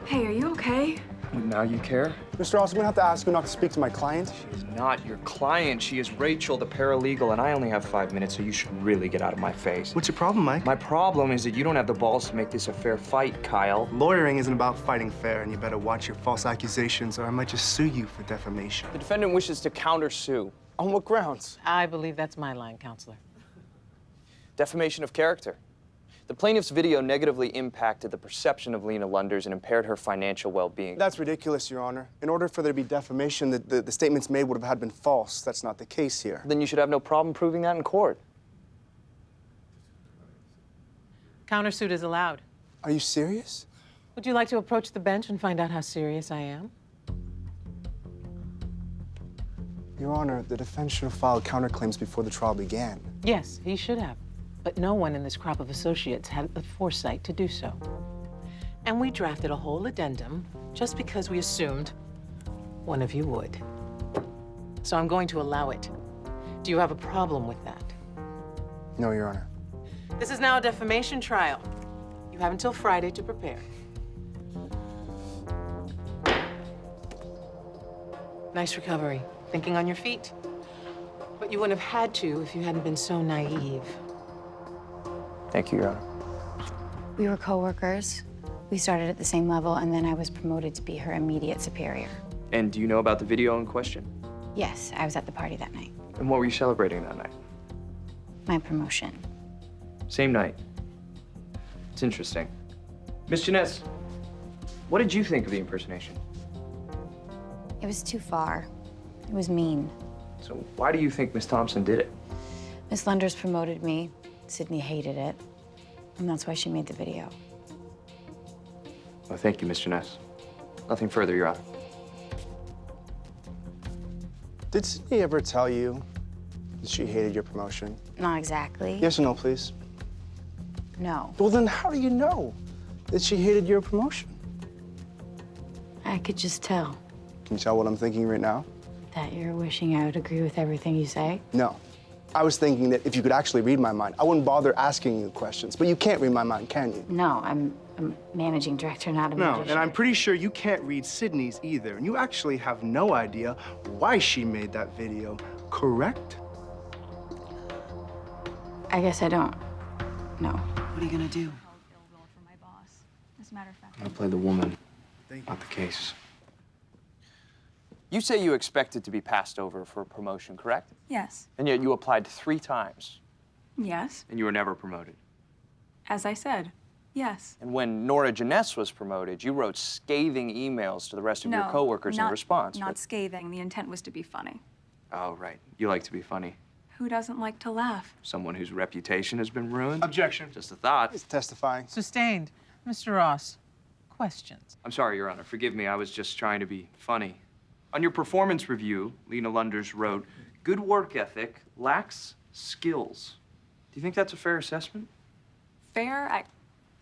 Hey, are you okay? Now you care? Mr. Ross, I'm gonna have to ask you not to speak to my client. She is not your client. She is Rachel, the paralegal, and I only have 5 minutes, so you should really get out of my face. What's your problem, Mike? My problem is that you don't have the balls to make this a fair fight, Kyle. Lawyering isn't about fighting fair, and you better watch your false accusations, or I might just sue you for defamation. The defendant wishes to countersue. On what grounds? I believe that's my line, counselor. Defamation of character. The plaintiff's video negatively impacted the perception of Lena Lunders and impaired her financial well-being. That's ridiculous, Your Honor. In order for there to be defamation, the statements made would have had been false. That's not the case here. Then you should have no problem proving that in court. Countersuit is allowed. Are you serious? Would you like to approach the bench and find out how serious I am? Your Honor, the defense should have filed counterclaims before the trial began. Yes, he should have. But no one in this crop of associates had the foresight to do so. And we drafted a whole addendum just because we assumed one of you would. So I'm going to allow it. Do you have a problem with that? No, Your Honor. This is now a defamation trial. You have until Friday to prepare. Nice recovery. Thinking on your feet. But you wouldn't have had to if you hadn't been so naive. Thank you, Your Honor. We were coworkers. We started at the same level, and then I was promoted to be her immediate superior. And do you know about the video in question? Yes, I was at the party that night. And what were you celebrating that night? My promotion. Same night. It's interesting. Miss Jeunesse, what did you think of the impersonation? It was too far. It was mean. So why do you think Miss Thompson did it? Miss Lunders promoted me. Sydney hated it, and that's why she made the video. Well, thank you, Miss Jeunesse. Nothing further, Your Honor. Did Sydney ever tell you that she hated your promotion? Not exactly. Yes or no, please? No. Well, then how do you know that she hated your promotion? I could just tell Can you tell what I'm thinking right now? that you're wishing I would agree with everything you say. No. I was thinking that if you could actually read my mind, I wouldn't bother asking you questions. But you can't read my mind, can you? No, I'm a managing director, not a No, magician. and I'm pretty sure you can't read Sydney's either. And you actually have no idea why she made that video, correct? I guess I don't. No. What are you gonna do? I'm gonna play the woman, not the case. You say you expected to be passed over for a promotion, correct? Yes. And yet you applied 3 times, Yes. and you were never promoted. As I said, yes. And when Nora Jeunesse was promoted, you wrote scathing emails to the rest of your coworkers in response. Not scathing. The intent was to be funny. Oh, right. You like to be funny. Who doesn't like to laugh? Someone whose reputation has been ruined. Objection. Just a thought. He's testifying. Sustained. Mr. Ross, questions? I'm sorry, Your Honor. Forgive me. I was just trying to be funny. On your performance review, Lena Lunders wrote, "Good work ethic, lacks skills." Do you think that's a fair assessment? Fair? I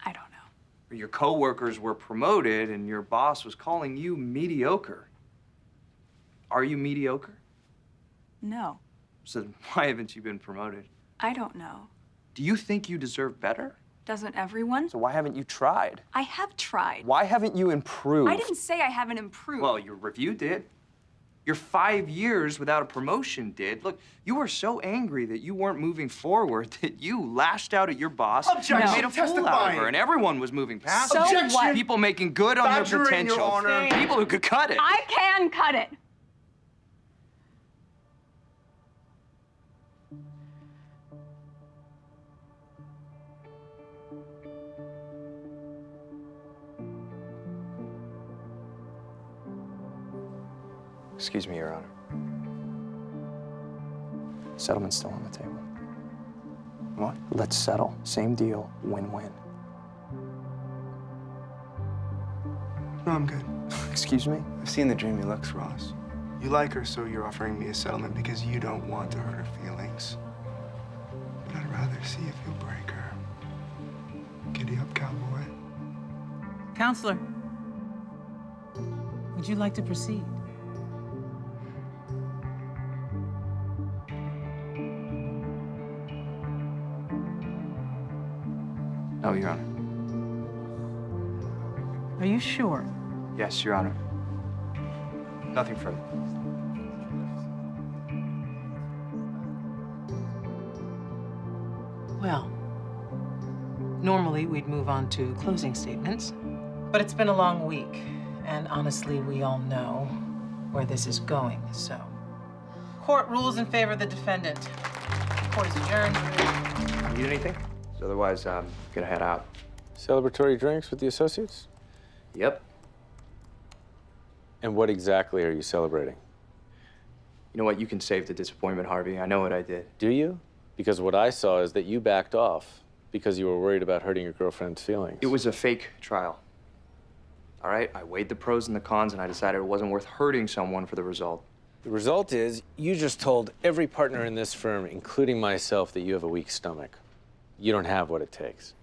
don't know. Your coworkers were promoted and your boss was calling you mediocre. Are you mediocre? No. So why haven't you been promoted? I don't know. Do you think you deserve better? Doesn't everyone? So why haven't you tried? I have tried. Why haven't you improved? I didn't say I haven't improved. Well, your review did. Your 5 years without a promotion did. Look, you were so angry that you weren't moving forward that you lashed out at your boss. Objection. And made a fool out of Testifying. her, and everyone was moving past So her. Objection. what? People making good on their Badgering, Your potential. Honor. People who could cut it. I can cut it. Excuse me, Your Honor. Settlement's still on the table. What? Let's settle. Same deal. Win-win. No, I'm good. Excuse me? I've seen the dreamy looks, Ross. You like her, so you're offering me a settlement because you don't want to hurt her feelings. But I'd rather see if you'll break her. Giddy up, cowboy. Counselor, would you like to proceed? No, Your Honor. Are you sure? Yes, Your Honor. Nothing further. Well, normally we'd move on to closing statements, but it's been a long week, and honestly, we all know where this is going, so. Court rules in favor of the defendant. Court is adjourned. Need anything? Otherwise, I'm gonna head out. Celebratory drinks with the associates? Yep. And what exactly are you celebrating? You know what? You can save the disappointment, Harvey. I know what I did. Do you? Because what I saw is that you backed off because you were worried about hurting your girlfriend's feelings. It was a fake trial. All right? I weighed the pros and the cons, and I decided it wasn't worth hurting someone for the result. The result is you just told every partner in this firm, including myself, that you have a weak stomach. You don't have what it takes.